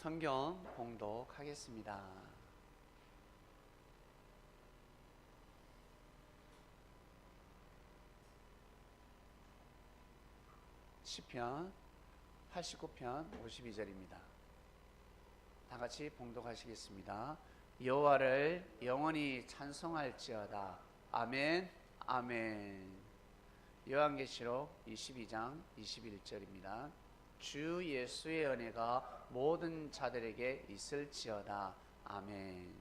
성경 봉독하겠습니다. 시편 89편 52절입니다. 다 같이 봉독하시겠습니다. 여호와를 영원히 찬송할지어다. 아멘, 아멘. 요한계시록 22장 21절입니다. 주 예수의 은혜가 모든 자들에게 있을지어다. 아멘.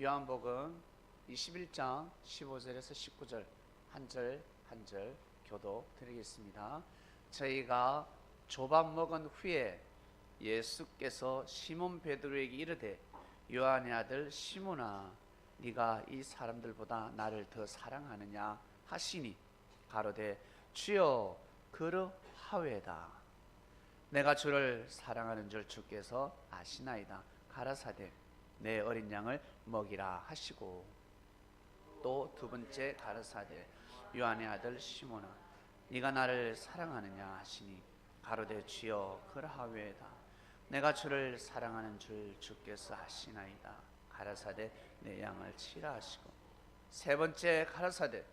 요한복음 21장 15절에서 19절 한 절 한 절 교독 드리겠습니다. 저희가 조밥 먹은 후에 예수께서 시몬 베드로에게 이르되 요한의 아들 시몬아 네가 이 사람들보다 나를 더 사랑하느냐 하시니 가로되 주여 그러하외다. 내가 주를 사랑하는 줄 주께서 아시나이다. 가라사대 내 어린 양을 먹이라 하시고 또 두 번째 가라사대 요한의 아들 시몬아 네가 나를 사랑하느냐 하시니 가로되 주여 그러하외다. 내가 주를 사랑하는 줄 주께서 아시나이다. 가라사대 내 양을 치라 하시고 세 번째 가라사대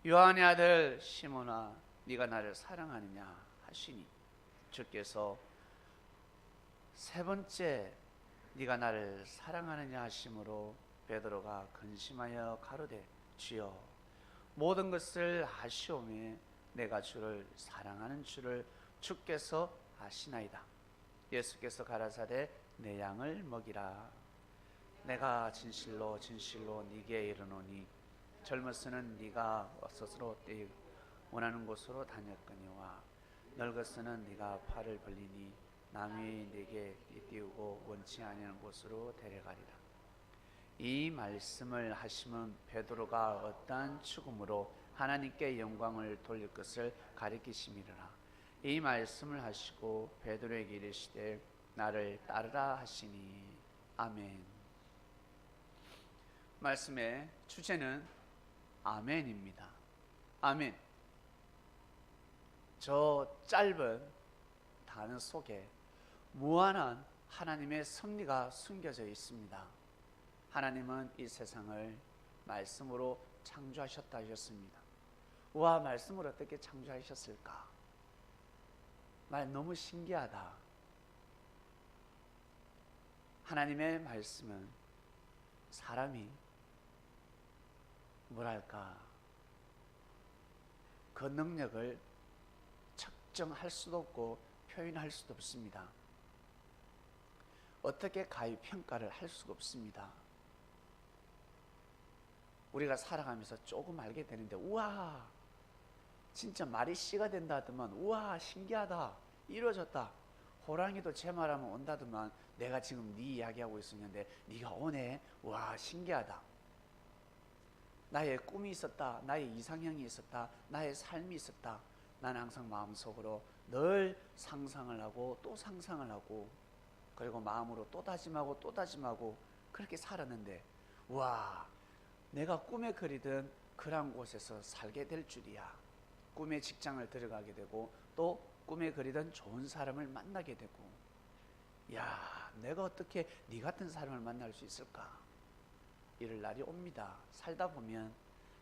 요한의 아들 시몬아 네가 나를 사랑하느냐 하시니 주께서 세 번째 네가 나를 사랑하느냐 하심으로 베드로가 근심하여 가로되 주여 모든 것을 아시오매 내가 주를 사랑하는 줄을 주께서 아시나이다. 예수께서 가라사대 내 양을 먹이라. 내가 진실로 진실로 네게 이르노니 젊었으는 네가 스스로 원하는 곳으로 다녔거니와 늙었으는 네가 팔을 벌리니 남이 네게 띄우고 원치 아니하는 곳으로 데려가리라. 이 말씀을 하시면 베드로가 어떠한 죽음으로 하나님께 영광을 돌릴 것을 가리키심이라. 이 말씀을 하시고 베드로에게 이르시되 나를 따르라 하시니 아멘. 말씀의 주제는 아멘입니다. 아멘. 저 짧은 단어 속에 무한한 하나님의 섭리가 숨겨져 있습니다. 하나님은 이 세상을 말씀으로 창조하셨다 하셨습니다. 와, 말씀으로 어떻게 창조하셨을까? 말 너무 신기하다. 하나님의 말씀은 사람이 뭐랄까 그 능력을 측정할 수도 없고 표현할 수도 없습니다. 어떻게 가히 평가를 할 수가 없습니다. 우리가 살아가면서 조금 알게 되는데 우와 진짜 말이 씨가 된다 하더만 우와 신기하다 이루어졌다. 호랑이도 제 말하면 온다더만 내가 지금 네 이야기하고 있었는데 네가 오네. 와 신기하다. 나의 꿈이 있었다. 나의 이상형이 있었다. 나의 삶이 있었다. 나는 항상 마음속으로 늘 상상을 하고 또 상상을 하고 그리고 마음으로 또 다짐하고 또 다짐하고 그렇게 살았는데 와 내가 꿈에 그리던 그런 곳에서 살게 될 줄이야. 꿈의 직장을 들어가게 되고 또 꿈에 그리던 좋은 사람을 만나게 되고 야 내가 어떻게 네 같은 사람을 만날 수 있을까? 이럴 날이 옵니다. 살다 보면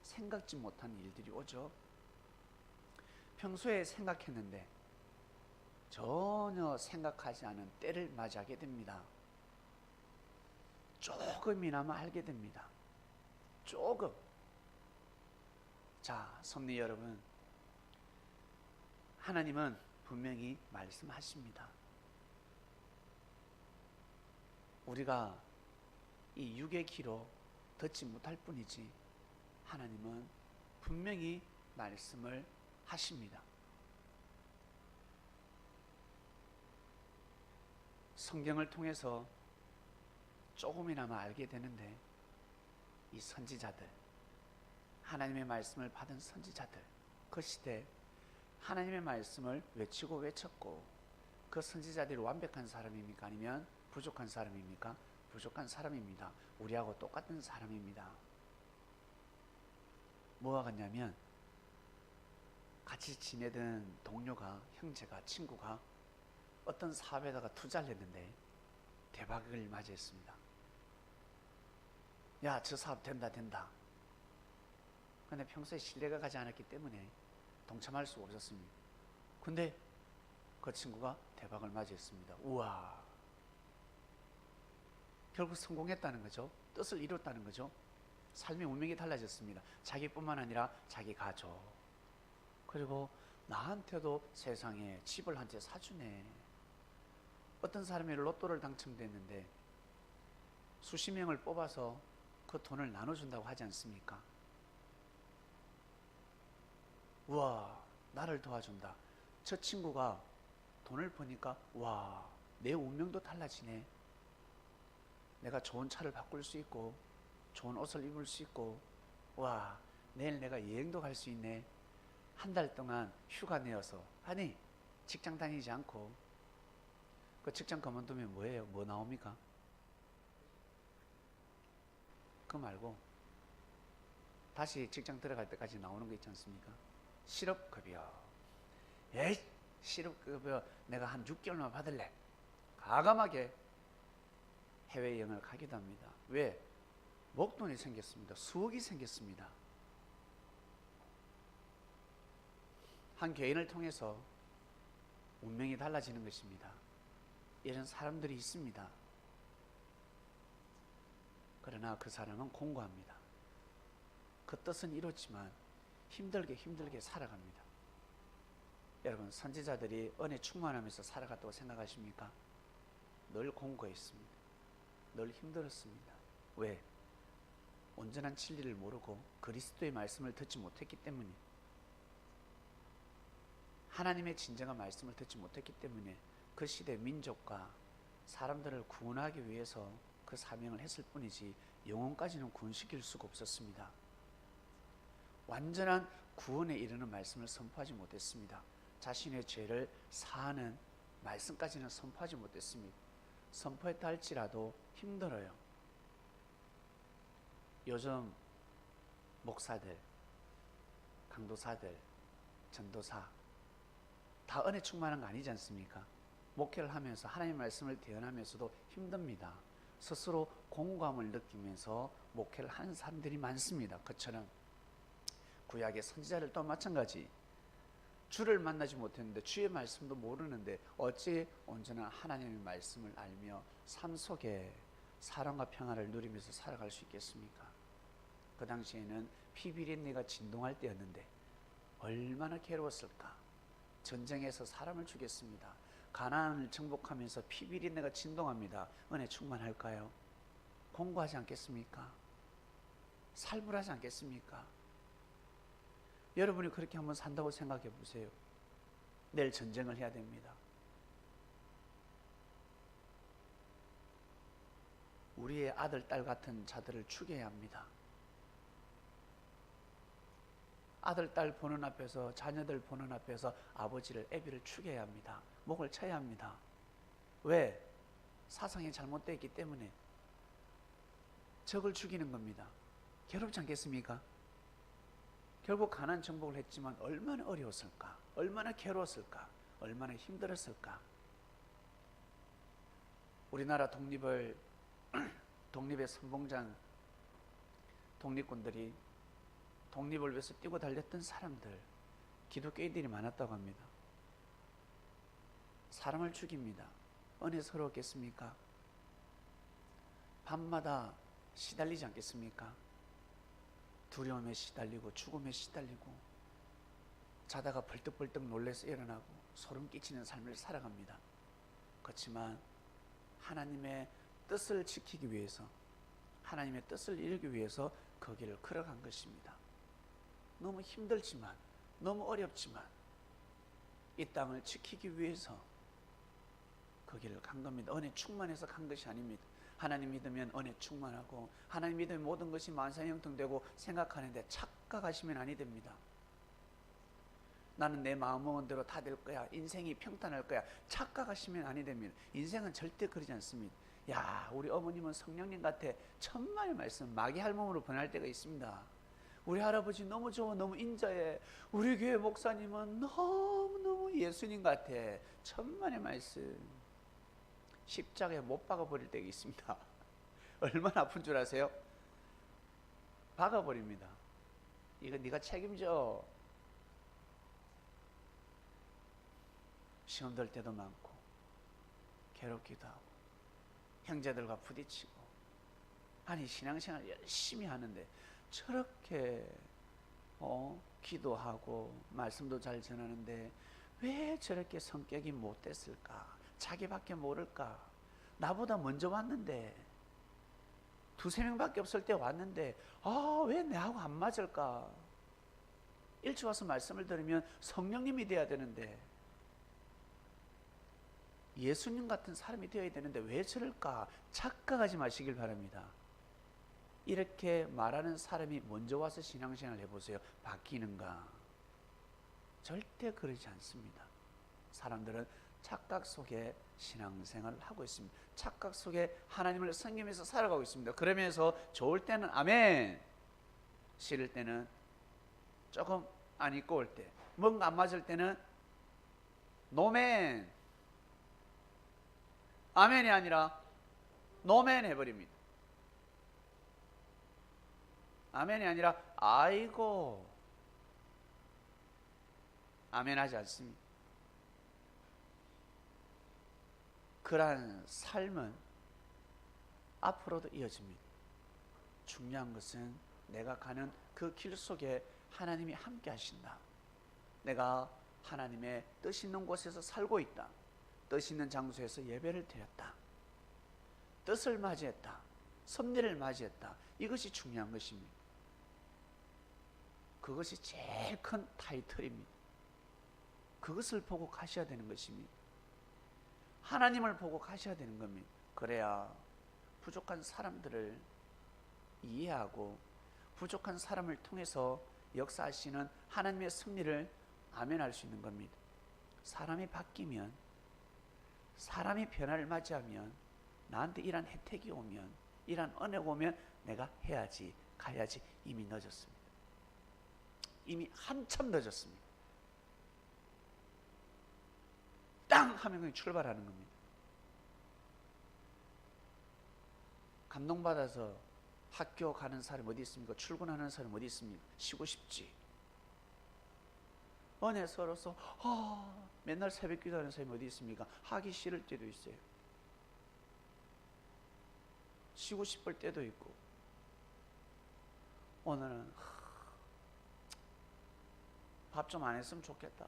생각지 못한 일들이 오죠. 평소에 생각했는데 전혀 생각하지 않은 때를 맞이하게 됩니다. 조금이나마 알게 됩니다. 조금. 자, 섭리 여러분, 하나님은 분명히 말씀하십니다. 우리가 이 육의 귀로 듣지 못할 뿐이지 하나님은 분명히 말씀을 하십니다. 성경을 통해서 조금이나마 알게 되는데 이 선지자들, 하나님의 말씀을 받은 선지자들, 그 시대 하나님의 말씀을 외치고 외쳤고 그 선지자들이 완벽한 사람입니까? 아니면 부족한 사람입니까? 부족한 사람입니다. 우리하고 똑같은 사람입니다. 뭐가 같냐면 같이 지내던 동료가 형제가 친구가 어떤 사업에다가 투자를 했는데 대박을 맞이했습니다. 야, 저 사업 된다. 근데 평소에 신뢰가 가지 않았기 때문에 동참할 수가 없었습니다. 근데 그 친구가 대박을 맞이했습니다. 우와, 결국 성공했다는 거죠. 뜻을 이뤘다는 거죠. 삶의 운명이 달라졌습니다. 자기뿐만 아니라 자기 가족, 그리고 나한테도 세상에 집을 한 채 사주네. 어떤 사람이 로또를 당첨됐는데 수십 명을 뽑아서 그 돈을 나눠준다고 하지 않습니까? 우와, 나를 도와준다. 저 친구가 돈을 버니까 와, 내 운명도 달라지네. 내가 좋은 차를 바꿀 수 있고 좋은 옷을 입을 수 있고, 와, 내일 내가 여행도 갈 수 있네. 한 달 동안 휴가 내어서, 아니 직장 다니지 않고 그 직장 그만두면 뭐예요? 뭐 나옵니까? 그거 말고 다시 직장 들어갈 때까지 나오는 거 있지 않습니까? 실업급여. 에이, 실업급여 내가 한 6개월만 받을래. 과감하게 해외여행을 가기도 합니다. 왜? 목돈이 생겼습니다. 수억이 생겼습니다. 한 개인을 통해서 운명이 달라지는 것입니다. 이런 사람들이 있습니다. 그러나 그 사람은 공고합니다. 그 뜻은 이렇지만 힘들게 살아갑니다. 여러분, 선지자들이 은혜 충만하면서 살아갔다고 생각하십니까? 늘 공고했습니다. 늘 힘들었습니다. 왜? 온전한 진리를 모르고 그리스도의 말씀을 듣지 못했기 때문에, 하나님의 진정한 말씀을 듣지 못했기 때문에 그 시대 민족과 사람들을 구원하기 위해서 그 사명을 했을 뿐이지 영혼까지는 구원시킬 수가 없었습니다. 완전한 구원에 이르는 말씀을 선포하지 못했습니다. 자신의 죄를 사하는 말씀까지는 선포하지 못했습니다. 선포했다 할지라도 힘들어요. 요즘 목사들, 강도사들, 전도사 다 은혜 충만한 거 아니지 않습니까? 목회를 하면서 하나님의 말씀을 대언하면서도 힘듭니다. 스스로 공감을 느끼면서 목회를 하는 사람들이 많습니다. 그처럼 구약의 선지자들 또 마찬가지. 주를 만나지 못했는데 주의 말씀도 모르는데 어찌 온전한 하나님의 말씀을 알며 삶 속에 사랑과 평화를 누리면서 살아갈 수 있겠습니까? 그 당시에는 피비린내가 진동할 때였는데 얼마나 괴로웠을까. 전쟁에서 사람을 죽였습니다. 가나안을 정복하면서 피비린내가 진동합니다. 은혜 충만할까요? 공고하지 않겠습니까? 살벌하지 않겠습니까? 여러분이 그렇게 한번 산다고 생각해 보세요. 내일 전쟁을 해야 됩니다. 우리의 아들, 딸 같은 자들을 죽여야 합니다. 아들, 딸 보는 앞에서, 자녀들 보는 앞에서 아버지를, 애비를 죽여야 합니다. 목을 쳐야 합니다. 왜? 사상이 잘못되어 있기 때문에. 적을 죽이는 겁니다. 괴롭지 않겠습니까? 결국 가나안 정복을 했지만 얼마나 어려웠을까? 얼마나 괴로웠을까? 얼마나 힘들었을까? 우리나라 독립의 선봉장 독립군들이 독립을 위해서 뛰고 달렸던 사람들, 기독교인들이 많았다고 합니다. 사람을 죽입니다. 은혜스러웠겠습니까? 밤마다 시달리지 않겠습니까? 두려움에 시달리고 죽음에 시달리고 자다가 벌떡벌떡 놀라서 일어나고 소름 끼치는 삶을 살아갑니다. 그렇지만 하나님의 뜻을 지키기 위해서, 하나님의 뜻을 이루기 위해서 그 길을 걸어간 것입니다. 너무 힘들지만, 너무 어렵지만 이 땅을 지키기 위해서 그 길을 간 겁니다. 은혜 충만해서 간 것이 아닙니다. 하나님 믿으면 은혜 충만하고, 하나님 믿으면 모든 것이 만사형통되고 생각하는데 착각하시면 아니 됩니다. 나는 내 마음먹은 대로 다 될 거야, 인생이 평탄할 거야, 착각하시면 아니 됩니다. 인생은 절대 그러지 않습니다. 야, 우리 어머님은 성령님 같아. 천만의 말씀, 마귀 할멈으로 변할 때가 있습니다. 우리 할아버지 너무 좋아, 너무 인자해. 우리 교회 목사님은 너무너무 예수님 같아. 천만의 말씀. 십자가에 못 박아버릴 때가 있습니다. 얼마나 아픈 줄 아세요? 박아버립니다. 이거 네가 책임져. 시험 들 때도 많고 괴롭기도 하고 형제들과 부딪히고, 아니 신앙생활 열심히 하는데 저렇게 기도하고 말씀도 잘 전하는데 왜 저렇게 성격이 못됐을까? 자기밖에 모를까? 나보다 먼저 왔는데, 두세 명밖에 없을 때 왔는데 왜 내하고 안 맞을까? 일찍 와서 말씀을 들으면 성령님이 돼야 되는데, 예수님 같은 사람이 되어야 되는데 왜 저럴까? 착각하지 마시길 바랍니다. 이렇게 말하는 사람이 먼저 와서 신앙생활 해보세요. 바뀌는가? 절대 그러지 않습니다. 사람들은 착각 속에 신앙생활을 하고 있습니다. 착각 속에 하나님을 섬기면서 살아가고 있습니다. 그러면서 좋을 때는 아멘, 싫을 때는 조금 안 입고 올 때, 뭔가 안 맞을 때는 노멘, 아멘이 아니라 노멘 해버립니다. 아멘이 아니라 아이고, 아멘 하지 않습니다. 그러한 삶은 앞으로도 이어집니다. 중요한 것은 내가 가는 그 길 속에 하나님이 함께 하신다. 내가 하나님의 뜻 있는 곳에서 살고 있다. 뜻 있는 장소에서 예배를 드렸다. 뜻을 맞이했다. 섭리를 맞이했다. 이것이 중요한 것입니다. 그것이 제일 큰 타이틀입니다. 그것을 보고 가셔야 되는 것입니다. 하나님을 보고 가셔야 되는 겁니다. 그래야 부족한 사람들을 이해하고 부족한 사람을 통해서 역사하시는 하나님의 섭리를 아멘할 수 있는 겁니다. 사람이 바뀌면, 사람이 변화를 맞이하면, 나한테 이런 혜택이 오면, 이런 은혜가 오면 내가 해야지, 가야지. 이미 늦었습니다. 이미 한참 늦었습니다. 땅 하면 그냥 출발하는 겁니다. 감동받아서 학교 가는 사람 어디 있습니까? 출근하는 사람 어디 있습니까? 쉬고 싶지. 은혜스러워서 맨날 새벽 기도하는 사람이 어디 있습니까? 하기 싫을 때도 있어요. 쉬고 싶을 때도 있고. 오늘은 밥 좀 안 했으면 좋겠다.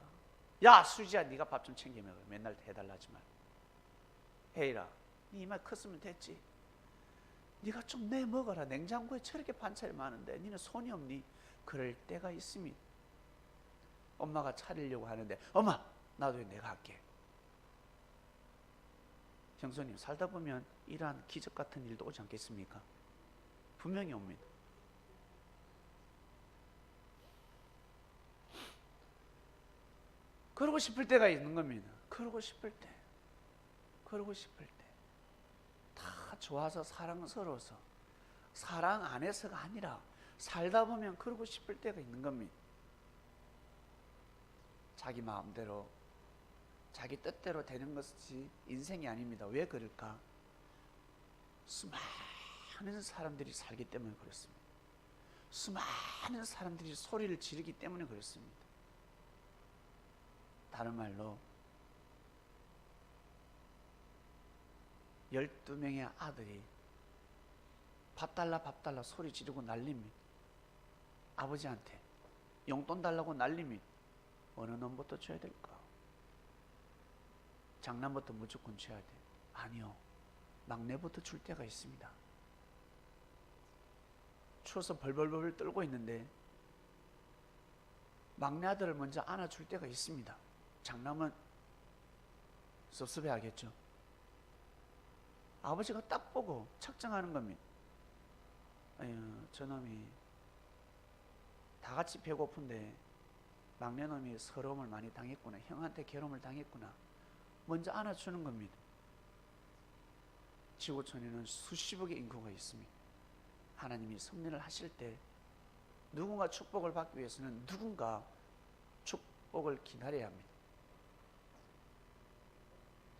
야 수지야, 네가 밥 좀 챙겨 먹어. 맨날 해달라지 말고. 혜일아, 네 이마 컸으면 됐지. 네가 좀 내 먹어라. 냉장고에 저렇게 반찬이 많은데 니는 손이 없니? 그럴 때가 있습니다. 엄마가 차리려고 하는데 엄마 나도 내가 할게. 형수님, 살다 보면 이러한 기적 같은 일도 오지 않겠습니까? 분명히 옵니다. 그러고 싶을 때가 있는 겁니다. 그러고 싶을 때, 그러고 싶을 때, 다 좋아서 사랑스러워서, 사랑 안에서가 아니라 살다 보면 그러고 싶을 때가 있는 겁니다. 자기 마음대로, 자기 뜻대로 되는 것이 인생이 아닙니다. 왜 그럴까? 수많은 사람들이 살기 때문에 그렇습니다. 수많은 사람들이 소리를 지르기 때문에 그렇습니다. 다른 말로 12명의 아들이 밥 달라 밥 달라 소리 지르고 난립니다. 아버지한테 용돈 달라고 난립니다. 어느 놈부터 줘야 될까? 장남부터 무조건 줘야 돼. 아니요, 막내부터 줄 때가 있습니다. 추워서 벌벌벌 떨고 있는데 막내 아들을 먼저 안아줄 때가 있습니다. 장남은 섭섭해하겠죠. 아버지가 딱 보고 측정하는 겁니다. 아유, 저놈이 다 같이 배고픈데 막내놈이 서러움을 많이 당했구나, 형한테 괴로움을 당했구나. 먼저 안아주는 겁니다. 지구촌에는 수십억의 인구가 있습니다. 하나님이 섭리를 하실 때 누군가 축복을 받기 위해서는 누군가 축복을 기다려야 합니다.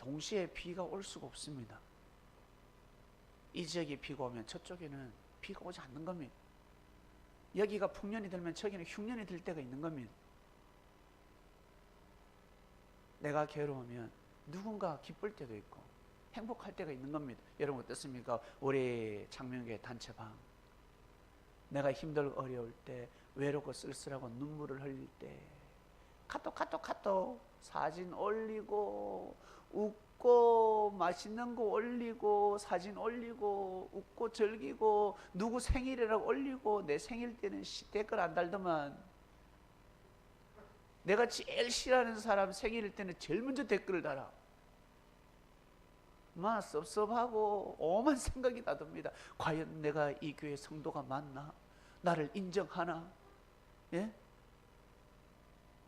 동시에 비가 올 수가 없습니다. 이 지역에 비가 오면 저쪽에는 비가 오지 않는 겁니다. 여기가 풍년이 들면 저기는 흉년이 들 때가 있는 겁니다. 내가 괴로우면 누군가 기쁠 때도 있고 행복할 때가 있는 겁니다. 여러분 어떻습니까? 우리 창명교회 단체방, 내가 힘들고 어려울 때, 외롭고 쓸쓸하고 눈물을 흘릴 때 카톡 사진 올리고 웃고 맛있는 거 올리고 사진 올리고 웃고 즐기고 누구 생일이라고 올리고, 내 생일 때는 댓글 안 달더만 내가 제일 싫어하는 사람 생일일 때는 제일 먼저 댓글을 달아. 막 섭섭하고 오만 생각이 다 듭니다. 과연 내가 이 교회 성도가 맞나? 나를 인정하나? 예?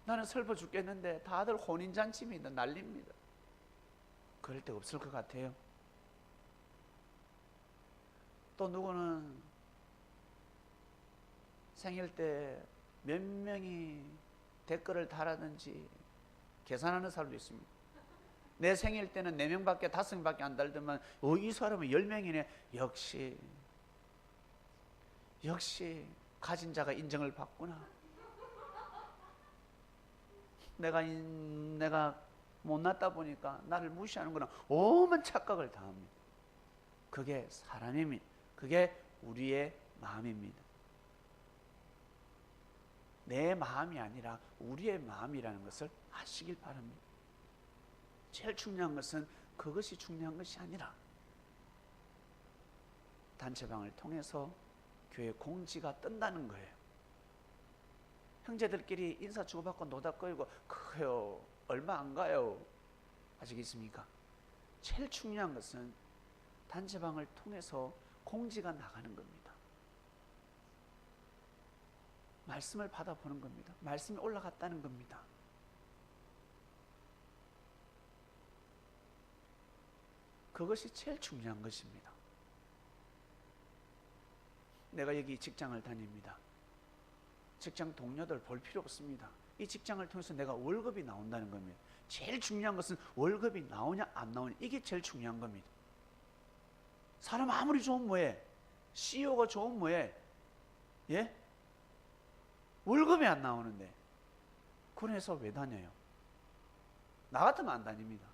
나는 슬퍼 죽겠는데 다들 혼인잔치입니다. 난립니다. 그럴 때 없을 것 같아요. 또 누구는 생일 때 몇 명이 댓글을 달았는지 계산하는 사람도 있습니다. 내 생일 때는 4명밖에 5명밖에 안 달더만 이 사람은 10명이네. 역시 가진 자가 인정을 받구나. 내가 못났다 보니까 나를 무시하는구나. 오만 착각을 다 합니다. 그게 사람입니다. 그게 우리의 마음입니다. 내 마음이 아니라 우리의 마음이라는 것을 아시길 바랍니다. 제일 중요한 것은 그것이 중요한 것이 아니라 단체방을 통해서 교회 공지가 뜬다는 거예요. 형제들끼리 인사 주고받고 노닥거리고 그래요 얼마 안 가요. 아시겠습니까? 제일 중요한 것은 단체방을 통해서 공지가 나가는 겁니다. 말씀을 받아보는 겁니다. 말씀이 올라갔다는 겁니다. 그것이 제일 중요한 것입니다. 내가 여기 직장을 다닙니다. 직장 동료들 볼 필요 없습니다. 이 직장을 통해서 내가 월급이 나온다는 겁니다. 제일 중요한 것은 월급이 나오냐 안 나오냐, 이게 제일 중요한 겁니다. 사람 아무리 좋으면 뭐해? CEO가 좋으면 뭐해? 예? 월급이 안 나오는데 그런 회사 왜 다녀요? 나 같으면 안 다닙니다.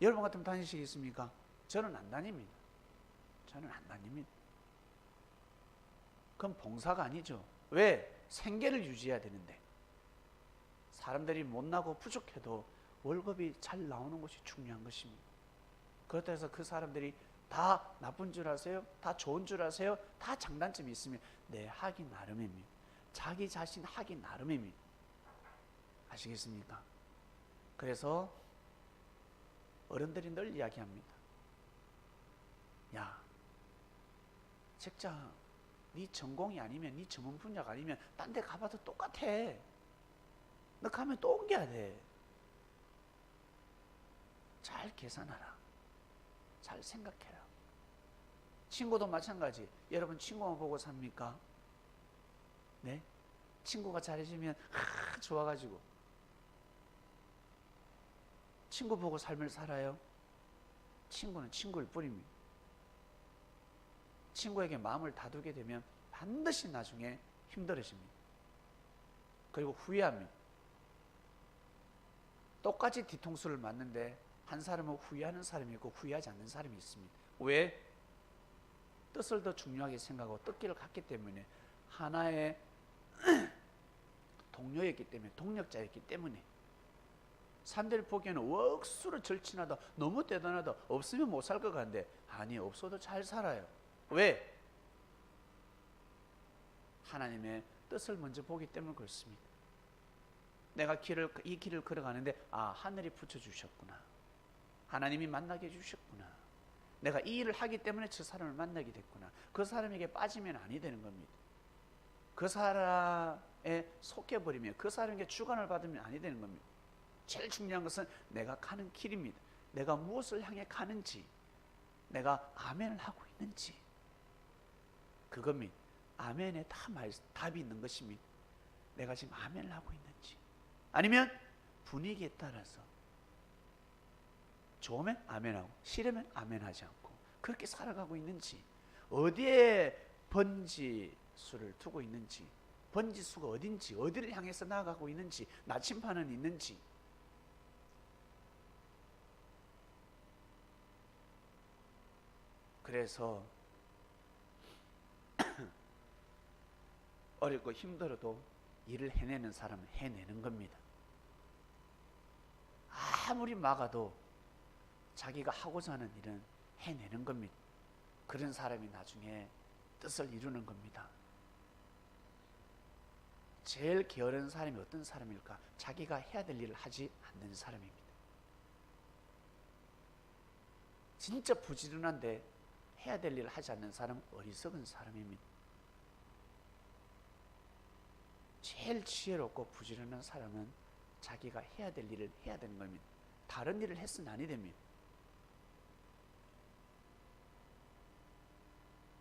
여러분 같으면 다니시겠습니까? 저는 안 다닙니다. 저는 안 다닙니다. 그건 봉사가 아니죠. 왜? 생계를 유지해야 되는데. 사람들이 못나고 부족해도 월급이 잘 나오는 것이 중요한 것입니다. 그렇다고 해서 그 사람들이 다 나쁜 줄 아세요? 다 좋은 줄 아세요? 다 장단점이 있으면 하기 나름입니다. 자기 자신 하기 나름입니다. 아시겠습니까? 그래서 어른들이 늘 이야기합니다. 야, 직장 네 전공이 아니면, 네 전문 분야가 아니면 딴 데 가봐도 똑같아. 너 가면 또 옮겨야 돼. 잘 계산하라. 잘 생각해라. 친구도 마찬가지. 여러분 친구만 보고 삽니까? 네? 친구가 잘해주면 좋아가지고 친구 보고 삶을 살아요? 친구는 친구일 뿐입니다. 친구에게 마음을 다두게 되면 반드시 나중에 힘들어집니다. 그리고 후회합니다. 똑같이 뒤통수를 맞는데 한 사람은 후회하는 사람이 있고 후회하지 않는 사람이 있습니다. 왜? 뜻을 더 중요하게 생각하고 뜻기를 갖기 때문에, 하나의 동료였기 때문에, 동력자였기 때문에. 사람들이 보기에는 억수로 절친하다, 너무 대단하다, 없으면 못 살 것 같은데 아니, 없어도 잘 살아요. 왜? 하나님의 뜻을 먼저 보기 때문에 그렇습니다. 내가 이 길을 걸어가는데 하늘이 붙여주셨구나, 하나님이 만나게 해주셨구나, 내가 이 일을 하기 때문에 저 사람을 만나게 됐구나. 그 사람에게 빠지면 아니 되는 겁니다. 그 사람에 속해버리면, 그 사람에게 주관을 받으면 아니 되는 겁니다. 제일 중요한 것은 내가 가는 길입니다. 내가 무엇을 향해 가는지, 내가 아멘을 하고 있는지, 그겁니다. 아멘에 다 답이 있는 것입니다. 내가 지금 아멘을 하고 있는지, 아니면 분위기에 따라서 좋으면 아멘하고 싫으면 아멘하지 않고 그렇게 살아가고 있는지, 어디에 번지수를 두고 있는지, 번지수가 어딘지, 어디를 향해서 나아가고 있는지, 나침반은 있는지. 그래서 어렵고 힘들어도 일을 해내는 사람은 해내는 겁니다. 아무리 막아도 자기가 하고자 하는 일은 해내는 겁니다. 그런 사람이 나중에 뜻을 이루는 겁니다. 제일 게으른 사람이 어떤 사람일까? 자기가 해야 될 일을 하지 않는 사람입니다. 진짜 부지런한데 해야 될 일을 하지 않는 사람은 어리석은 사람입니다. 제일 지혜롭고 부지런한 사람은 자기가 해야 될 일을 해야 되는 겁니다. 다른 일을 했으면 아니 됩니다.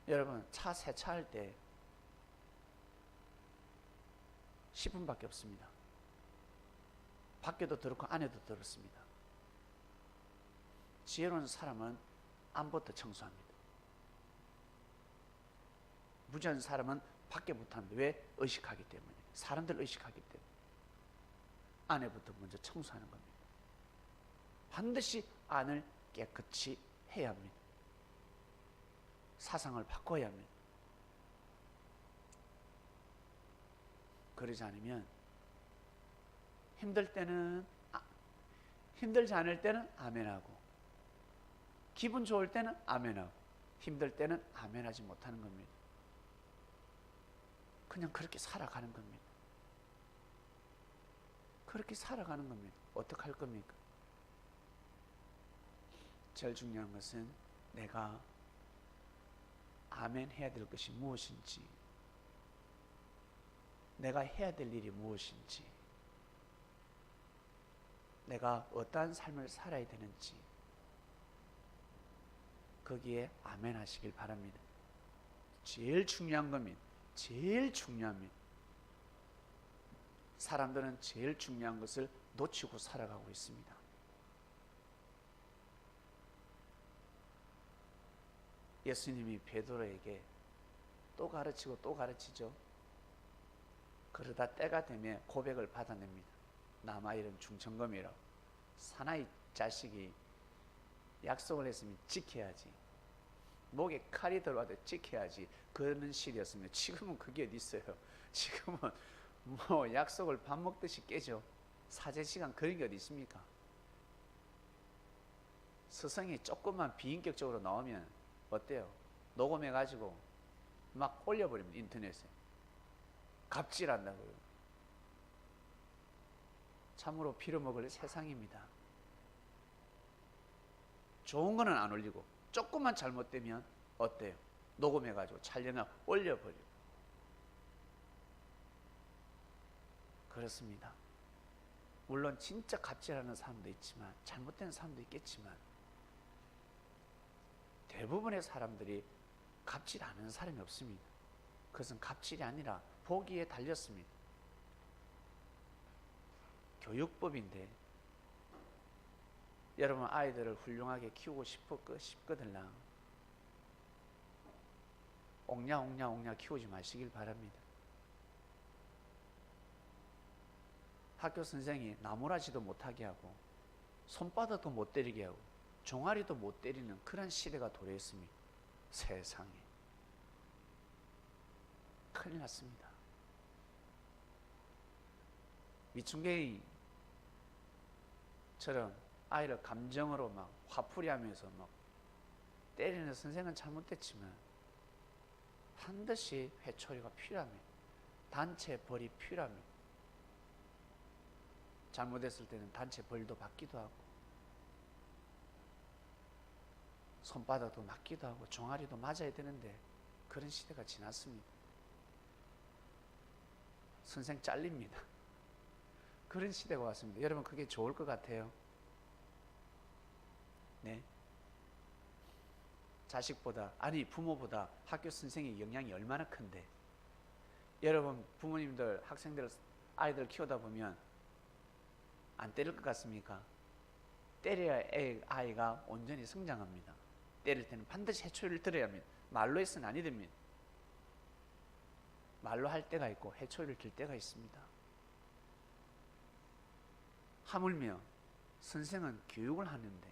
여러분, 차 세차할 때 10분밖에 없습니다. 밖에도 더럽고 안에도 더럽습니다. 지혜로운 사람은 안부터 청소합니다. 무지한 사람은 밖에부터 합니다. 왜? 의식하기 때문에. 사람들 의식하기 때문에. 안에부터 먼저 청소하는 겁니다. 반드시 안을 깨끗이 해야 합니다. 사상을 바꿔야 합니다. 그러지 않으면 힘들 때는 힘들지 않을 때는 아멘하고, 기분 좋을 때는 아멘하고, 힘들 때는 아멘하지 못하는 겁니다. 그냥 그렇게 살아가는 겁니다. 그렇게 살아가는 겁니다. 어떻게 할 겁니까? 제일 중요한 것은 내가 아멘 해야 될 것이 무엇인지, 내가 해야 될 일이 무엇인지, 내가 어떠한 삶을 살아야 되는지, 거기에 아멘 하시길 바랍니다. 제일 중요한 겁니다. 제일 중요합니다. 사람들은 제일 중요한 것을 놓치고 살아가고 있습니다. 예수님이 베드로에게 또 가르치고 또 가르치죠. 그러다 때가 되면 고백을 받아냅니다. 남아 이름 중천금이라고. 사나이 자식이 약속을 했으면 지켜야지. 목에 칼이 들어와도 지켜야지. 그런 시대였습니다. 지금은 그게 어디 있어요? 지금은 뭐 약속을 밥 먹듯이 깨죠. 사제 시간 그런 게 어디 있습니까? 스승이 조금만 비인격적으로 나오면 어때요? 녹음해가지고 막 올려버립니다. 인터넷에. 갑질한다고요. 참으로 빌어먹을 세상입니다. 좋은 거는 안 올리고 조금만 잘못되면 어때요? 녹음해가지고 촬영하고 올려버리고. 그렇습니다. 물론 진짜 갑질하는 사람도 있지만 잘못된 사람도 있겠지만 대부분의 사람들이 갑질 안 하는 사람이 없습니다. 그것은 갑질이 아니라 보기에 달렸습니다. 교육법인데 여러분 아이들을 훌륭하게 키우고 싶거든요. 옹냐 키우지 마시길 바랍니다. 학교 선생이 나무라지도 못하게 하고 손바닥도 못 때리게 하고 종아리도 못 때리는 그런 시대가 도래했습니다. 세상에 큰일 났습니다. 미충개이처럼 아이를 감정으로 막 화풀이하면서 막 때리는 선생은 잘못됐지만 반드시 회초리가 필요합니다. 단체 벌이 필요합니다. 잘못했을 때는 단체 벌도 받기도 하고 손바닥도 맞기도 하고 종아리도 맞아야 되는데 그런 시대가 지났습니다. 선생 잘립니다. 그런 시대가 왔습니다. 여러분 그게 좋을 것 같아요? 네. 자식보다 아니 부모보다 학교 선생의 영향이 얼마나 큰데 여러분 부모님들 학생들 아이들 키우다 보면 안 때릴 것 같습니까? 때려야 아이가 온전히 성장합니다. 때릴 때는 반드시 해초리를 들어야 합니다. 말로 해서는 아니 됩니다. 말로 할 때가 있고 해초리를 들 때가 있습니다. 하물며 선생은 교육을 하는데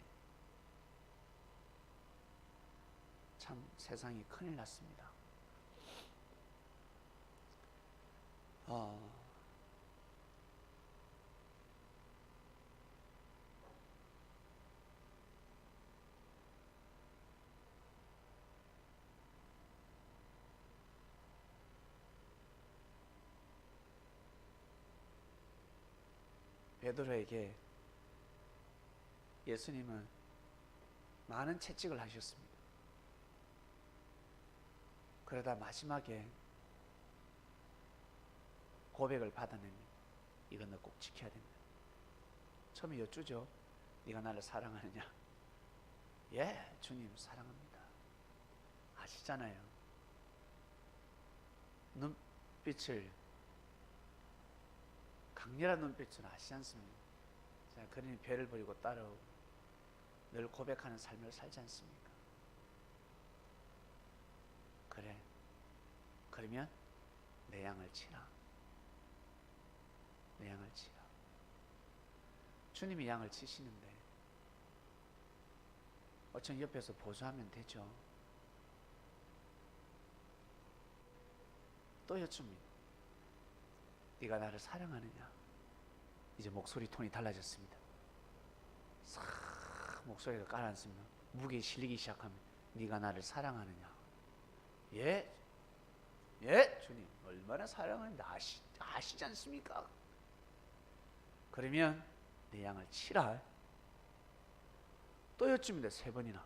참 세상이 큰일 났습니다. 베드로에게 예수님은 많은 채찍을 하셨습니다. 그러다 마지막에 고백을 받아냅니다. 이건 너 꼭 지켜야 된다. 처음에 여쭈죠. 네가 나를 사랑하느냐? 예, 주님 사랑합니다. 아시잖아요. 눈빛을, 강렬한 눈빛을 아시지 않습니까? 자, 그러니 배를 버리고 따라오고 늘 고백하는 삶을 살지 않습니까? 그래, 그러면 내 양을 치라. 내 양을 치라. 주님이 양을 치시는데 어쩜 옆에서 보조하면 되죠. 또 여쭙니다. 네가 나를 사랑하느냐? 이제 목소리 톤이 달라졌습니다. 싹 목소리가 가라앉습니다. 무게에 실리기 시작하면 네가 나를 사랑하느냐? 예, 예, 주님 얼마나 사랑하는데 아시지 않습니까? 그러면 내 양을 치라. 또 여쭙니다. 3번이나.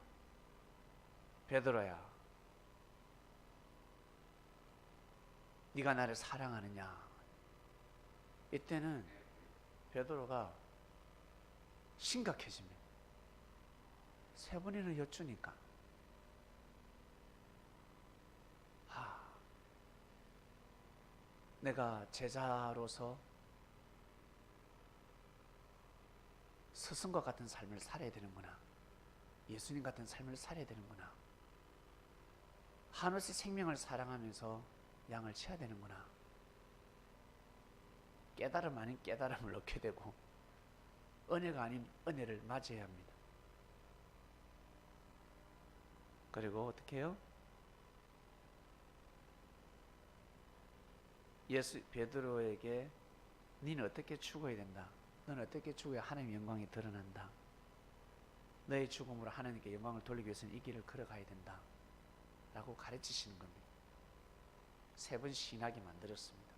베드로야, 네가 나를 사랑하느냐? 이때는 베드로가 심각해집니다. 3번이나 여쭈니까 내가 제자로서 스승과 같은 삶을 살아야 되는구나. 예수님 같은 삶을 살아야 되는구나. 한없이 생명을 사랑하면서 양을 치야 되는구나. 깨달음 아닌 깨달음을 얻게 되고 은혜가 아닌 은혜를 맞이해야 합니다. 그리고 어떻게 해요? 베드로에게 너는 어떻게 죽어야 된다. 너는 어떻게 죽어야 하나님의 영광이 드러난다. 너의 죽음으로 하나님께 영광을 돌리기 위해서는 이 길을 걸어가야 된다. 라고 가르치시는 겁니다. 3번 신하게 만들었습니다.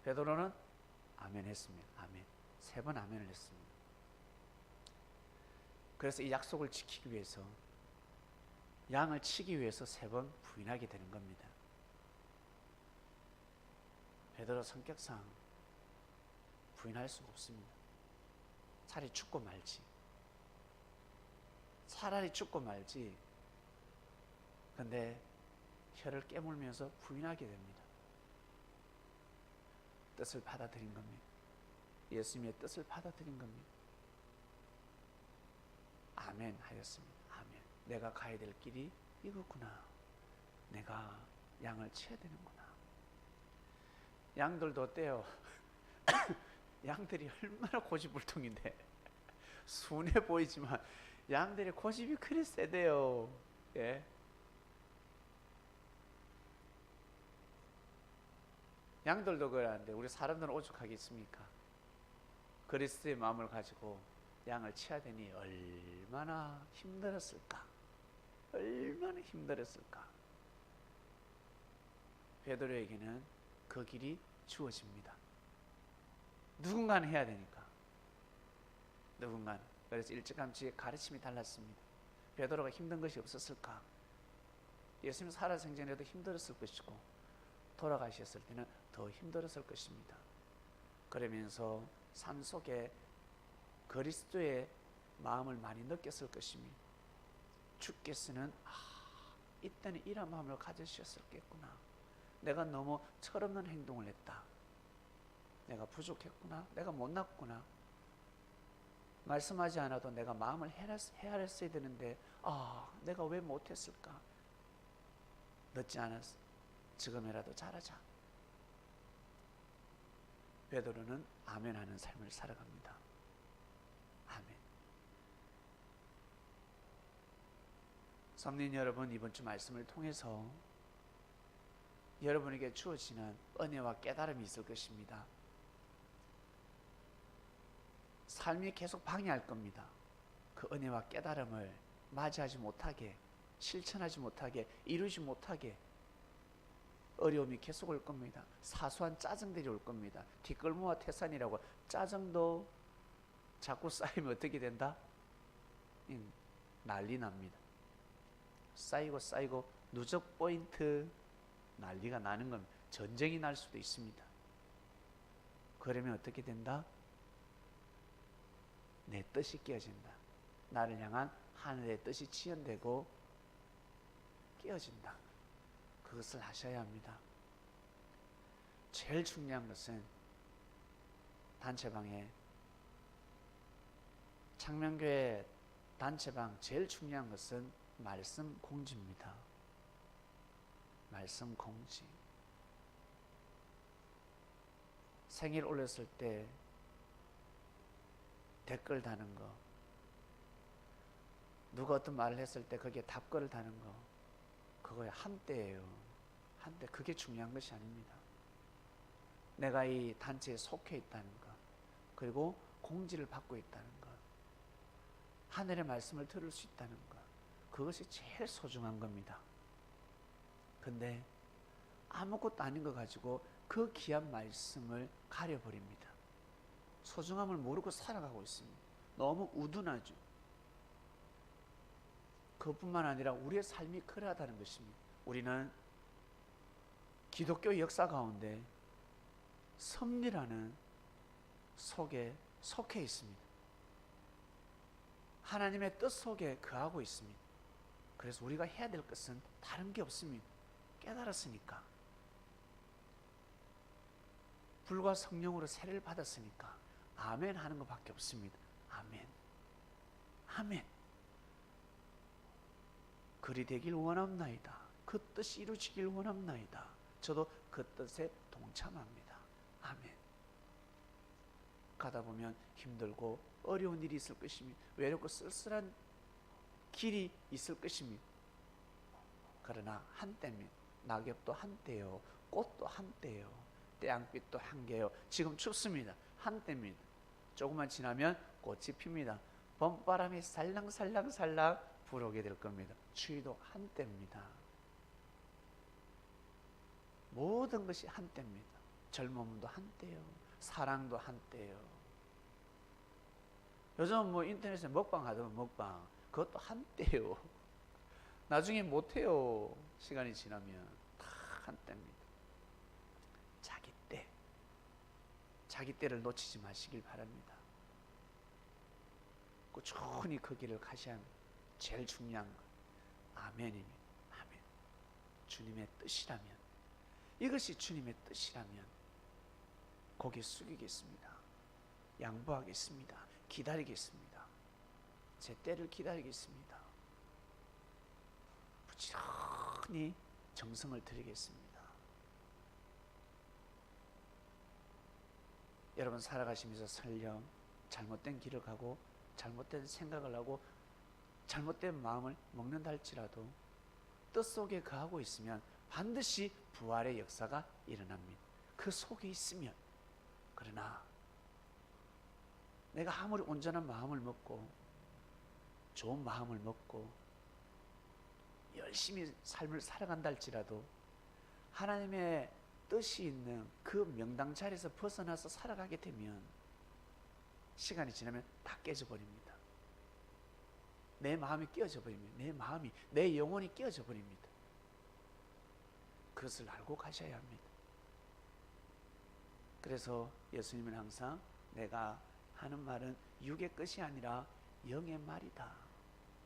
베드로는 아멘 했습니다. 아멘. 3번 아멘을 했습니다. 그래서 이 약속을 지키기 위해서 양을 치기 위해서 3번 부인하게 되는 겁니다. 베드로 성격상 부인할 수가 없습니다. 차라리 죽고 말지. 차라리 죽고 말지. 근데 혀를 깨물면서 부인하게 됩니다. 뜻을 받아들인 겁니다. 예수님의 뜻을 받아들인 겁니다. 아멘 하였습니다. 아멘. 내가 가야 될 길이 이거구나. 내가 양을 치야 되는구나. 양들도 어때요? 양들이 얼마나 고집불통인데 순해 보이지만 양들의 고집이 그리 세대요. 예? 양들도 그러는데 우리 사람들은 오죽하게 있습니까? 그리스도의 마음을 가지고 양을 치야 되니 얼마나 힘들었을까? 얼마나 힘들었을까? 베드로에게는 그 길이 주어집니다. 누군가는 해야 되니까. 누군가는. 그래서 일찌감치 가르침이 달랐습니다. 베드로가 힘든 것이 없었을까? 예수님 살아생전에도 힘들었을 것이고 돌아가셨을 때는 더 힘들었을 것입니다. 그러면서 삶 속에 그리스도의 마음을 많이 느꼈을 것입니다. 주께서는 이때는 이런 마음을 가지셨었겠구나. 내가 너무 철없는 행동을 했다. 내가 부족했구나. 내가 못났구나. 말씀하지 않아도 내가 마음을 헤아렸어야 되는데 내가 왜 못했을까? 늦지 않았어. 지금이라도 잘하자. 베드로는 아멘하는 삶을 살아갑니다. 아멘. 성도님 여러분, 이번 주 말씀을 통해서 여러분에게 주어지는 은혜와 깨달음이 있을 것입니다. 삶이 계속 방해할 겁니다. 그 은혜와 깨달음을 맞이하지 못하게, 실천하지 못하게, 이루지 못하게 어려움이 계속 올 겁니다. 사소한 짜증들이 올 겁니다. 뒷걸모와 태산이라고 짜증도 자꾸 쌓이면 어떻게 된다? 난리 납니다. 쌓이고 누적 포인트 난리가 나는 겁니다. 전쟁이 날 수도 있습니다. 그러면 어떻게 된다? 내 뜻이 깨어진다. 나를 향한 하늘의 뜻이 지연되고 깨어진다. 그것을 하셔야 합니다. 제일 중요한 것은 단체방에, 창명교회 단체방 제일 중요한 것은 말씀 공지입니다. 말씀 공지. 생일 올렸을 때 댓글 다는 거, 누가 어떤 말을 했을 때 거기에 답글을 다는 거, 그거에 한때예요. 한때. 그게 중요한 것이 아닙니다. 내가 이 단체에 속해 있다는 것, 그리고 공지를 받고 있다는 것, 하늘의 말씀을 들을 수 있다는 것, 그것이 제일 소중한 겁니다. 근데 아무것도 아닌 거 가지고 그 귀한 말씀을 가려버립니다. 소중함을 모르고 살아가고 있습니다. 너무 우둔하죠. 그뿐만 아니라 우리의 삶이 그러하다는 것입니다. 우리는 기독교 역사 가운데 섭리라는 속에 속해 있습니다. 하나님의 뜻 속에 거하고 있습니다. 그래서 우리가 해야 될 것은 다른 게 없습니다. 깨달았으니까, 불과 성령으로 세례를 받았으니까 아멘 하는 것밖에 없습니다. 아멘. 아멘. 그리 되길 원합나이다. 그 뜻이 이루어지길 원합나이다. 저도 그 뜻에 동참합니다. 아멘. 가다 보면 힘들고 어려운 일이 있을 것입니다. 외롭고 쓸쓸한 길이 있을 것입니다. 그러나 한때입니다. 낙엽도 한때요, 꽃도 한때요, 태양빛도 한개요. 지금 춥습니다. 한때입니다. 조금만 지나면 꽃이 핍니다. 봄바람이 살랑살랑살랑 불어오게 될 겁니다. 추위도 한때입니다. 모든 것이 한때입니다. 젊음도 한때요, 사랑도 한때요. 요즘 뭐 인터넷에 먹방 하더만 먹방, 그것도 한때요. 나중에 못해요. 시간이 지나면 다 한때입니다. 자기 때를 놓치지 마시길 바랍니다. 꾸준히 그 길을 가셔야 합니다. 제일 중요한 것 아멘입니다. 아멘. 주님의 뜻이라면, 이것이 주님의 뜻이라면 고개 숙이겠습니다. 양보하겠습니다. 기다리겠습니다. 제 때를 기다리겠습니다. 부지런히 정성을 들이겠습니다. 여러분 살아가시면서 설령 잘못된 길을 가고 잘못된 생각을 하고 잘못된 마음을 먹는다 할지라도 뜻 속에 거하고 있으면 반드시 부활의 역사가 일어납니다. 그 속에 있으면. 그러나 내가 아무리 온전한 마음을 먹고 좋은 마음을 먹고 열심히 삶을 살아간다 할지라도 하나님의 뜻이 있는 그 명당 자리에서 벗어나서 살아가게 되면 시간이 지나면 다 깨져버립니다. 내 마음이 깨어져 버립니다. 내 영혼이 깨어져 버립니다. 그것을 알고 가셔야 합니다. 그래서 예수님은 항상 내가 하는 말은 육의 것이 아니라 영의 말이다.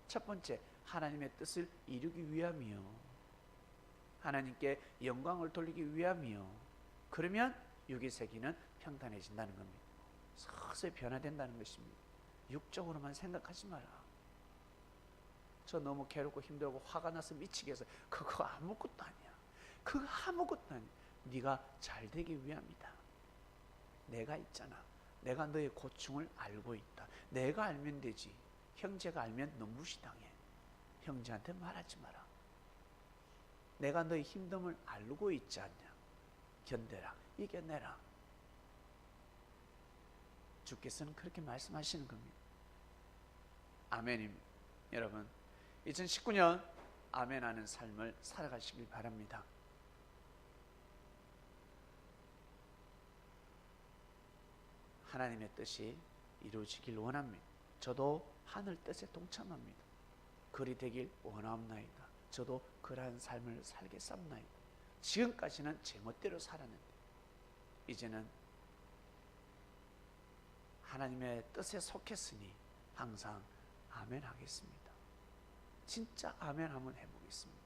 첫 번째, 하나님의 뜻을 이루기 위함이요, 하나님께 영광을 돌리기 위함이요. 그러면 육의 세계는 평탄해진다는 겁니다. 서서히 변화된다는 것입니다. 육적으로만 생각하지 마라. 저 너무 괴롭고 힘들고 화가 나서 미치게 해서 그거 아무것도 아니야. 그거 아무것도 아니야. 네가 잘 되기 위함이다. 내가 있잖아. 내가 너의 고충을 알고 있다. 내가 알면 되지. 형제가 알면 너 무시당해. 형제한테 말하지 마라. 내가 너의 힘듦을 알고 있지 않냐. 견뎌라. 이겨내라. 주께서는 그렇게 말씀하시는 겁니다. 아멘입니다. 여러분 2019년 아멘하는 삶을 살아가시길 바랍니다. 하나님의 뜻이 이루어지길 원합니다. 저도 하늘 뜻에 동참합니다. 그리 되길 원하옵나이다. 저도 그러한 삶을 살겠사옵나이다. 지금까지는 제 멋대로 살았는데 이제는 하나님의 뜻에 속했으니 항상 아멘 하겠습니다. 진짜 아멘 한번 해보겠습니다.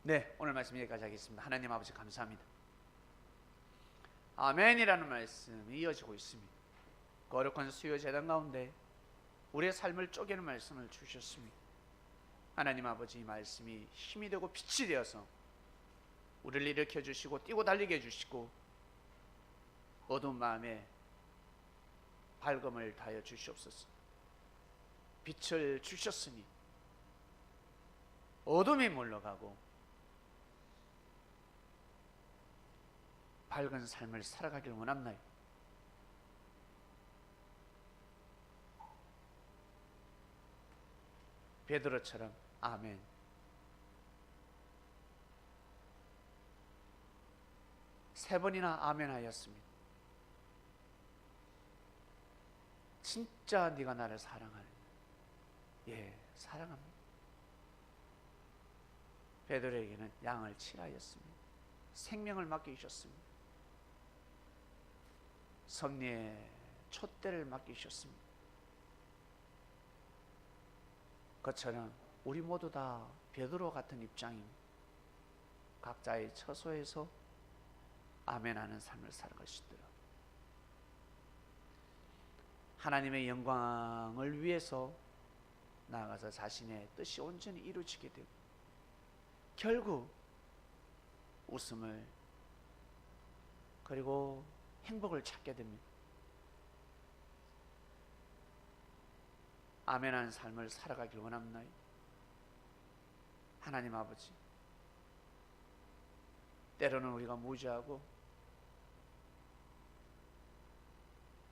네, 오늘 말씀 여기까지 하겠습니다. 하나님 아버지 감사합니다. 아멘이라는 말씀이 이어지고 있습니다. 거룩한 수요 제단 가운데 우리의 삶을 쪼개는 말씀을 주셨습니다. 하나님 아버지 이 말씀이 힘이 되고 빛이 되어서 우리를 일으켜 주시고 뛰고 달리게 해주시고 어두운 마음에 밝음을 다하여 주시옵소서. 빛을 주셨으니 어둠이 물러가고 밝은 삶을 살아가길 원합나요? 베드로처럼 아멘. 세 번이나 아멘 하였습니다. 진짜 네가 나를 사랑하느냐? 예, 사랑합니다. 베드로에게는 양을 칠하였습니다. 생명을 맡기셨습니다. 섭리의 촛대를 맡기셨습니다. 그처럼 우리 모두 다 베드로 같은 입장입니다. 각자의 처소에서 아멘하는 삶을 살아갈 수 있도록 하나님의 영광을 위해서 나아가서 자신의 뜻이 온전히 이루어지게 되고 결국 웃음을 그리고 행복을 찾게 됩니다. 아멘하는 삶을 살아가길 원합나요? 하나님 아버지, 때로는 우리가 무지하고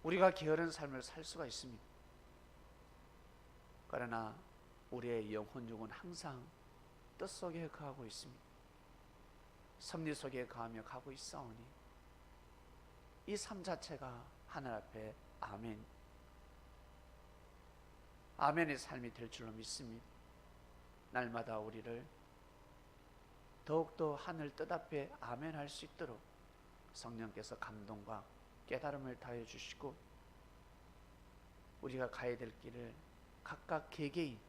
우리가 게으른 삶을 살 수가 있습니다. 그러나 우리의 영혼육은 항상 뜻 속에 거하고 있습니다. 섭리 속에 거하며 가고 있사오니 이 삶 자체가 하늘 앞에 아멘, 아멘의 삶이 될 줄로 믿습니다. 날마다 우리를 더욱더 하늘 뜻 앞에 아멘 할 수 있도록 성령께서 감동과 깨달음을 다해 주시고 우리가 가야 될 길을 각각 개개인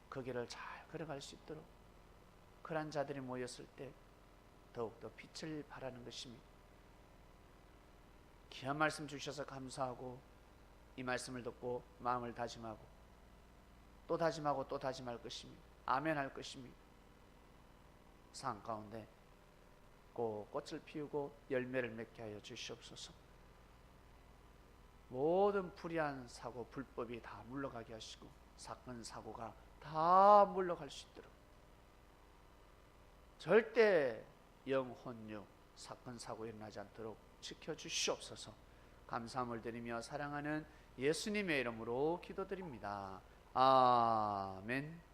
그 길을 잘 걸어갈 수 있도록 그런 자들이 모였을 때 더욱더 빛을 발하는 것입니다. 귀한 말씀 주셔서 감사하고 이 말씀을 듣고 마음을 다짐하고 또 다짐하고 또 다짐할 것입니다. 아멘 할 것입니다. 삶 가운데 꼭 꽃을 피우고 열매를 맺게 하여 주시옵소서. 모든 불의한 사고 불법이 다 물러가게 하시고 사건 사고가 다 물러갈 수 있도록 절대 영혼육 사건 사고 일어나지 않도록 지켜주시옵소서. 감사함을 드리며 사랑하는 예수님의 이름으로 기도드립니다. 아멘.